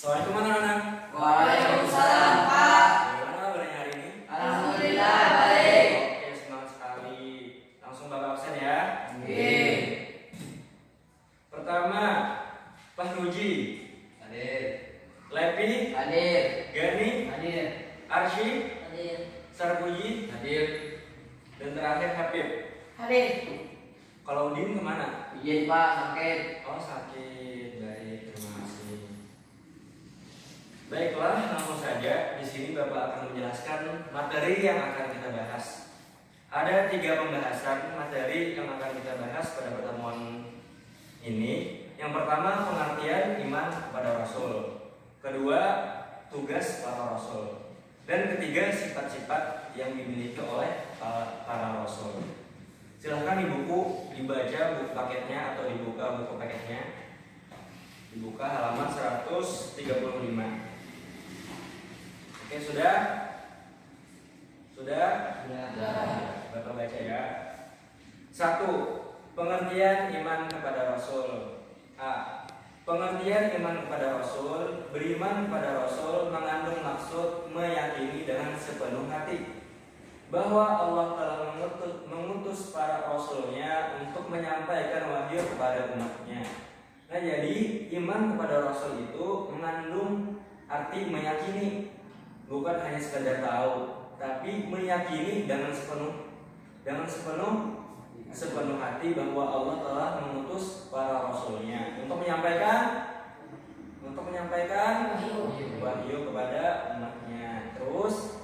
Assalamualaikum anak-anak. Waalaikumsalam, Pak. Bagaimana kabarnya hari ini? Alhamdulillah baik. Oke, semangat sekali. Langsung Bapak absen ya. Nggih. Pertama, Fahruji, Hadir. Lepi, Hadir. Gani, Hadir. Arsy, Hadir. Sarpuji, Hadir. dan terakhir Habib. Hadir. Kalau Udin kemana? Izin Pak, sakit. Oh, sakit. Baik, terima kasih. Baiklah, langsung saja di sini Bapak akan menjelaskan materi yang akan kita bahas. Ada 3 pembahasan materi yang akan kita bahas pada pertemuan ini. Yang pertama, pengertian iman kepada Rasul. Kedua, tugas para Rasul. Dan ketiga, sifat-sifat yang dimiliki oleh para Rasul. Silahkan di buku dibaca buku paketnya atau dibuka buku paketnya. Dibuka halaman 135. Oke, sudah? Sudah? Bapak baca ya. 1. Pengertian iman kepada Rasul. A. Pengertian iman kepada Rasul. Beriman kepada Rasul mengandung maksud meyakini dengan sepenuh hati bahwa Allah telah mengutus para Rasulnya untuk menyampaikan wahyu kepada umatnya. Nah, jadi iman kepada Rasul itu mengandung arti meyakini, bukan hanya sekedar tahu, tapi meyakini dengan sepenuh hati bahwa Allah telah mengutus para Rasulnya untuk menyampaikan wahyu kepada umatnya. Terus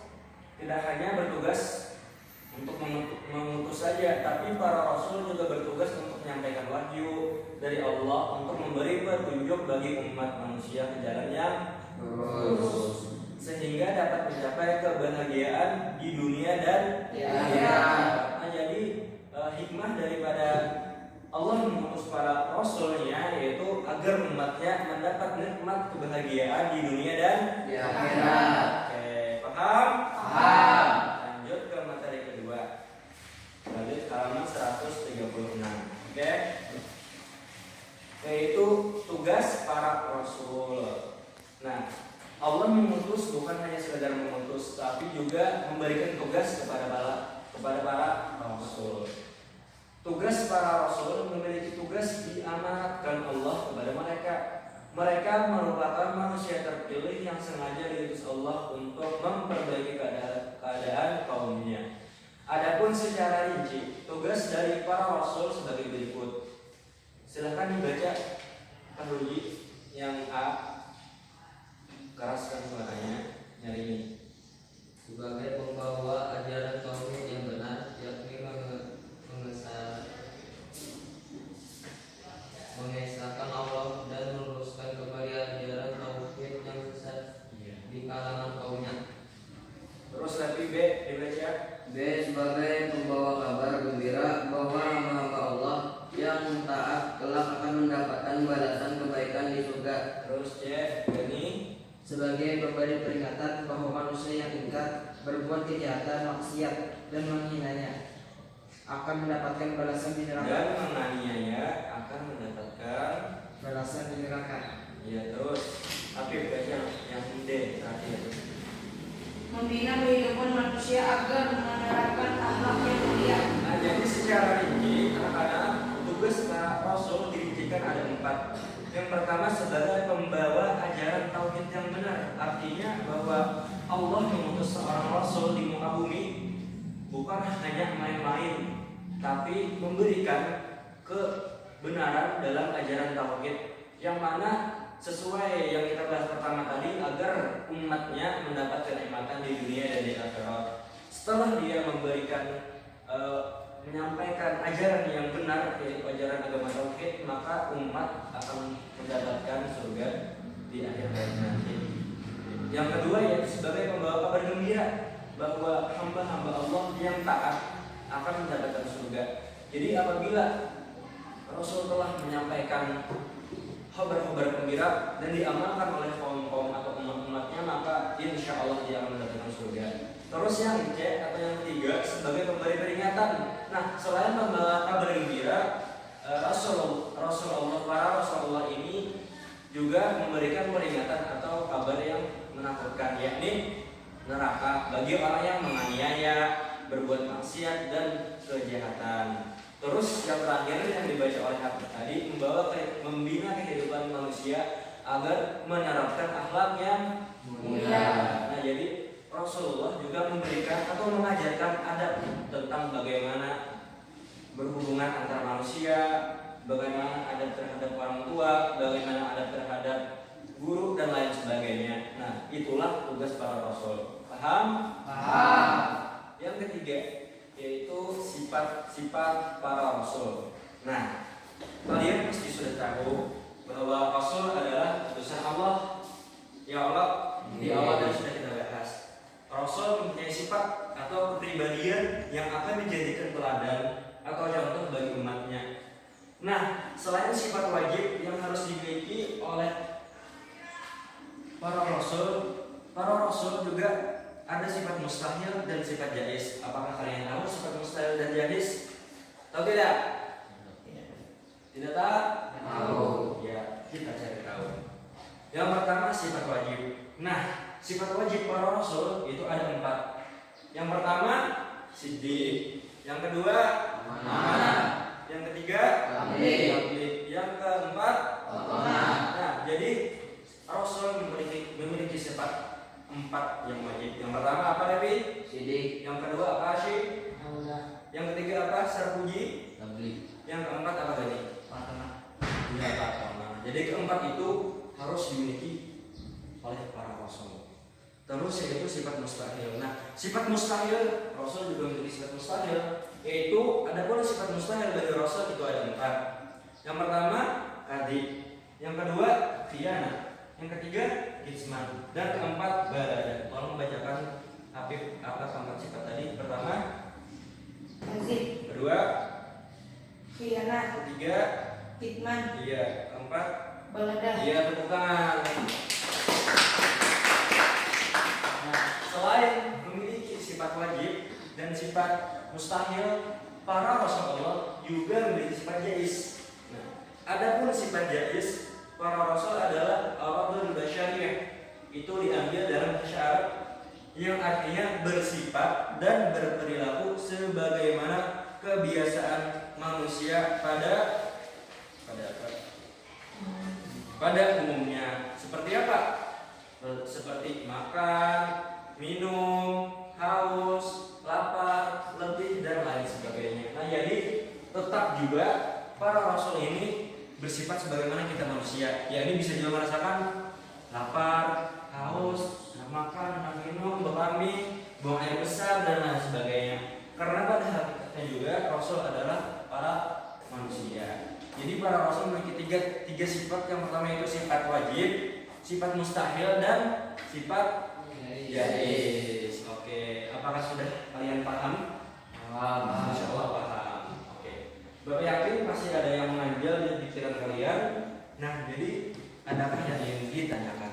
tidak hanya bertugas untuk mengutus saja, tapi para Rasul juga bertugas untuk menyampaikan wahyu dari Allah untuk memberi petunjuk bagi umat manusia ke jalan yang lurus, sehingga dapat mencapai kebahagiaan di dunia dan di akhirat. Nah, jadi hikmah daripada Allah mengutus para Rasulnya yaitu agar umatnya mendapat nikmat kebahagiaan di dunia dan Di akhirat. Oke, paham? Paham. Lanjut ke materi kedua. Lanjut halaman 136. Oke. Yaitu tugas para Rasul. Nah, Allah mengutus bukan hanya sekedar mengutus, tapi juga memberikan tugas kepada para Rasul. Tugas para Rasul memiliki tugas diamanatkan Allah kepada mereka. Mereka merupakan manusia terpilih yang sengaja diutus Allah untuk memperbaiki keadaan kaumnya. Adapun secara rinci, tugas dari para Rasul sebagai berikut. Silahkan dibaca Pak Ruji yang A. Keraskan suaranya, nyari ini. Sebagai pembawa ajaran tauhid yang benar, yakni mengesahkan Allah dan meluruskan kembali ajaran tauhid yang sesat di kalangan kaumnya. Terus lagi B dibaca. B. Sebagai pembawa kabar gembira bahwa hamba Allah yang taat kelak akan mendapatkan balasan kebaikan di surga. Terus C. Gani. Sebagai pemberi peringatan bahwa manusia yang ingkar berbuat kejahatan, maksiat dan menghinanya akan mendapatkan balasan di neraka. Dan menganiaya akan mendapatkan Balasan di neraka. ya. Terus tapi baca yang D terakhir. Membina kehidupan manusia agar menerapkan akhlak yang mulia. Nah, jadi secara rinci anak-anak tugas para Rasul dirincikan ada 4. Yang pertama sebagai pembawa ajaran tauhid yang benar, artinya bahwa Allah mengutus seorang Rasul di muka bumi bukan hanya main-main, tapi memberikan kebenaran dalam ajaran tauhid yang mana sesuai yang kita bahas pertama tadi agar umatnya mendapat kenikmatan di dunia dan di akhirat. Setelah dia menyampaikan ajaran yang benar yaitu ajaran agama tauhid, maka umat akan mendapatkan surga di akhir hayat nanti. Yang kedua yaitu sebagai pembawa kabar gembira bahwa hamba-hamba Allah yang taat akan mendapatkan surga. Jadi apabila Rasul telah menyampaikan kabar-kabar gembira dan diamalkan oleh kaum-kaum atau umat-umatnya, maka insya Allah dia akan mendapatkan surga. Terus yang C atau yang ketiga sebagai pemberi peringatan. Nah, selain membawa kabar gembira, para Rasulullah ini juga memberikan peringatan atau kabar yang menakutkan, yakni neraka bagi orang yang menganiaya, berbuat maksiat dan kejahatan. Terus yang terakhir yang dibaca oleh Habib tadi membina kehidupan manusia agar menerapkan akhlak yang mulia. Nah, jadi Rasulullah juga memberikan atau mengajarkan adab tentang bagaimana berhubungan antar manusia, bagaimana adab terhadap orang tua, bagaimana adab terhadap guru dan lain sebagainya. Nah, itulah tugas para rasul. Paham? Paham. Yang ketiga yaitu sifat-sifat para rasul. Nah, kalian pasti sudah tahu bahwa rasul adalah utusan Allah. Ya Allah, di awal tadi sudah kita bahas. Rasul mempunyai sifat atau kepribadian yang akan dijadikan teladan atau contoh bagi umatnya. Nah, selain sifat wajib yang harus dimiliki oleh para rasul juga ada sifat mustahil dan sifat jaiz. Apakah kalian tahu sifat mustahil dan jaiz? Tahu tidak? Tidak tahu? Ya, kita cari tahu. Yang pertama sifat wajib. Nah, sifat wajib para rasul itu ada 4. Yang pertama siddiq. Yang kedua amanah. Yang ketiga tabligh. Yang keempat Amanah. Nah, jadi rasul memiliki sifat 4 yang wajib. Yang pertama apa, Levi? Sidik. Yang kedua apa, Syih? Yang ketiga apa, Sarpuji? Tabligh. Yang keempat apa tadi? Ya, Fatona. Jadi keempat itu harus dimiliki oleh para rasul. Terus yaitu sifat mustahil. Nah, sifat mustahil Rasul juga memiliki sifat mustahil, yaitu ada pula sifat mustahil bagi Rasul itu ada 4. Yang pertama kadzib, yang kedua khianat, yang ketiga itsman, dan keempat balada. Tolong bacakan Habib apa keempat sifat tadi? Pertama kadzib, kedua khianat, ketiga kitman, iya, keempat balada. iya, tepuk tangan. Nah, selain memiliki sifat wajib dan sifat mustahil, para Rasulullah juga memiliki sifat jaiz. Nah, adapun sifat jaiz para Rasul adalah aradul basyariyah. Itu diambil dalam bahasa Arab yang artinya bersifat dan berperilaku sebagaimana kebiasaan manusia pada umumnya. Seperti apa? Seperti makan, minum, haus, lapar, letih, dan lain sebagainya. Nah, jadi tetap juga para rasul ini bersifat sebagaimana kita manusia. Ya, ini bisa juga merasakan lapar, haus, makan, minum, berkami, buang air besar, dan lain sebagainya. Karena pada hakikatnya juga rasul adalah para manusia. Jadi para rasul memiliki tiga sifat. Yang pertama itu sifat wajib, sifat mustahil, dan sifat jaiz. Oke, apakah sudah kalian paham? Paham. Insya Allah paham. Oke. Bapak yakin pasti ada yang menganjal di pikiran kalian. Nah, jadi adakah yang ingin ditanyakan?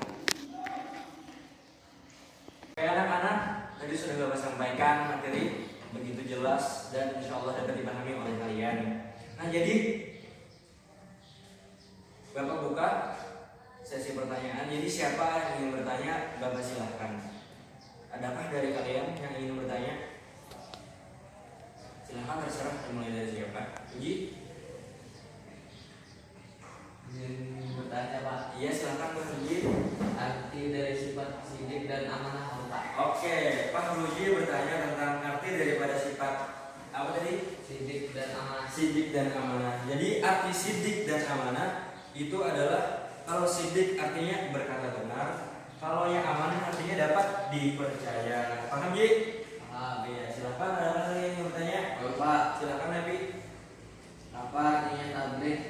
Oke, anak-anak, tadi sudah Bapak sampaikan materi begitu jelas dan insya Allah dapat dipahami oleh kalian. Nah, jadi Bapak buka sesi pertanyaan. Jadi siapa yang ingin bertanya, Bapak silahkan. Adakah dari kalian yang ingin bertanya? Silahkan, terserah dimulai dari siapa. Uji? Ingin bertanya, Pak. Iya, silahkan Pak Uji. Arti dari sifat sidik dan amanah apa? Oke, Pak Uji bertanya tentang arti daripada sifat apa tadi? Sidik dan amanah. Sidik dan amanah. Jadi arti sidik dan amanah itu adalah, kalau sidik artinya berkata benar, kalau yang amanah artinya dapat dipercaya. Paham Ji? Paham. Iya, silakan ada lagi yang bertanya. Pak, Silakan Levi. apa artinya tabligh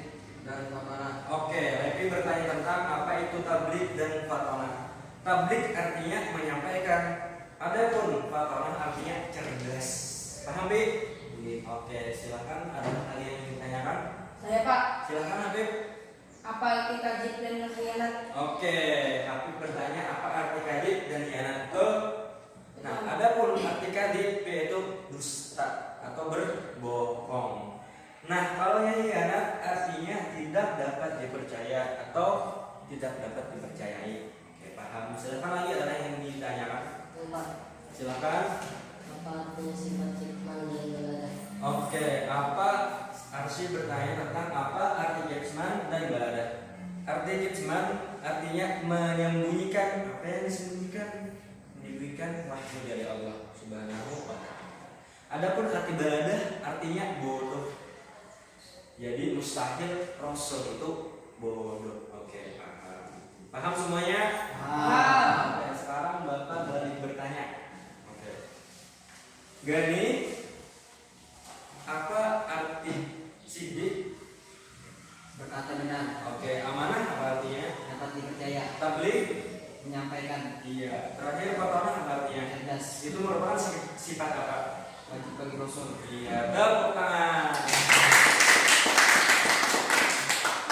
dan amanah? Oke, Levi bertanya tentang apa itu tabligh dan fatonah. Tabligh artinya menyampaikan, adapun fatonah artinya cerdas. Paham Bi? Oke, silakan ada lagi yang ingin ditanyakan. Saya Pak, Silakan Habib. apa arti kadzib dan khianat? Oke, Habib bertanya apa arti kadhib dan khianat itu. Nah, adapun arti kadhib yaitu dusta atau berbohong. Nah, kalau yang khianat artinya tidak dapat dipercaya atau tidak dapat dipercayai. Oke, paham. Silakan lagi ada yang ditanyakan. Silakan. Apa artinya sifat kitman dan baladah? Oke, apa Arsy bertanya tentang apa arti kitman dan baladah. Arti kitman artinya menyembunyikan apa yang disembunyikan, menyembunyikan wahyu dari Allah Subhanahu wa Ta'ala. Adapun arti baladah artinya bodoh. Jadi mustahil Rasul itu bodoh. Oke, paham. Paham semuanya? Paham. Oke, sekarang Bapak balik bertanya. Oke. Gani, apa arti sidik? Berkata benar, Oke, amanah apa artinya? dapat dipercaya, Tabligh? menyampaikan, Iya. Terakhir pertama apa artinya? cerdas, Itu merupakan sifat apa? wajib bagi Rasul. Iya, tepuk tangan.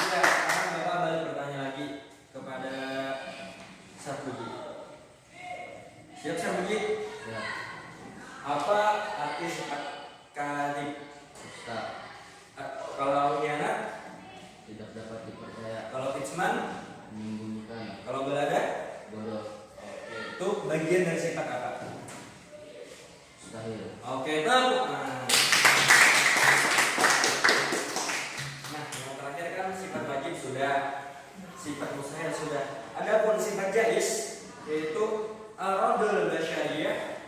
Iya, sekarang Bapak balik bertanya lagi kepada Sarbuji. Siap Sarbuji? Ya, Apa arti sifat kadhib? dusta, Kalau khianat, tidak dapat dipercaya, kalau kitman, menyembunyikan, kalau baladah, bodoh, itu bagian dari sifat apa? mustahil. Oke, tepuk tangan. Nah, yang terakhir kan sifat wajib sudah, sifat mustahil sudah. Adapun sifat jaiz yaitu al-radul basyariyah.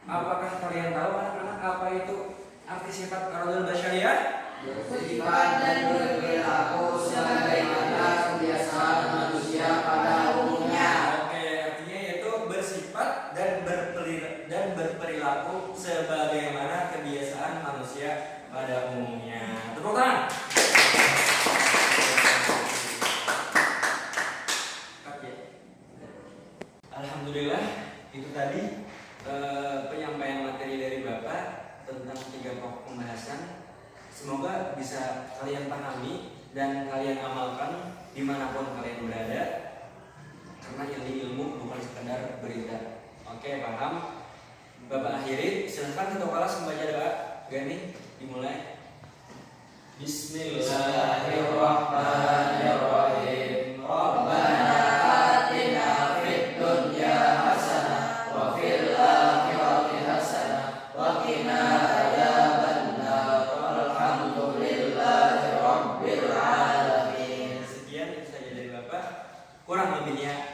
Apakah kalian tahu anak-anak apa itu arti sifat al-radul basyariyah? Bersifat dan berperilaku sebagaimana kebiasaan manusia pada umumnya. Oke, artinya yaitu bersifat dan berperilaku sebagaimana kebiasaan manusia pada umumnya. Tepuk tangan. Oke. Alhamdulillah, itu tadi penyampaian materi dari Bapak tentang 3 pokok pembahasan. Semoga bisa kalian pahami dan kalian amalkan dimanapun kalian berada, karena ilmu bukan sekedar berita. Oke, paham? Bapak akhiri, silahkan ketua kelas membaca doa. Gani, dimulai. Bismillahirrahmanirrahim. Rabbana atina fid dunya hasanah wa fil akhirati hasanah wa qina adzabannar. Alhamdulillahi rabbil alamin. Sekian itu saja dari Bapak. Kurang lebihnya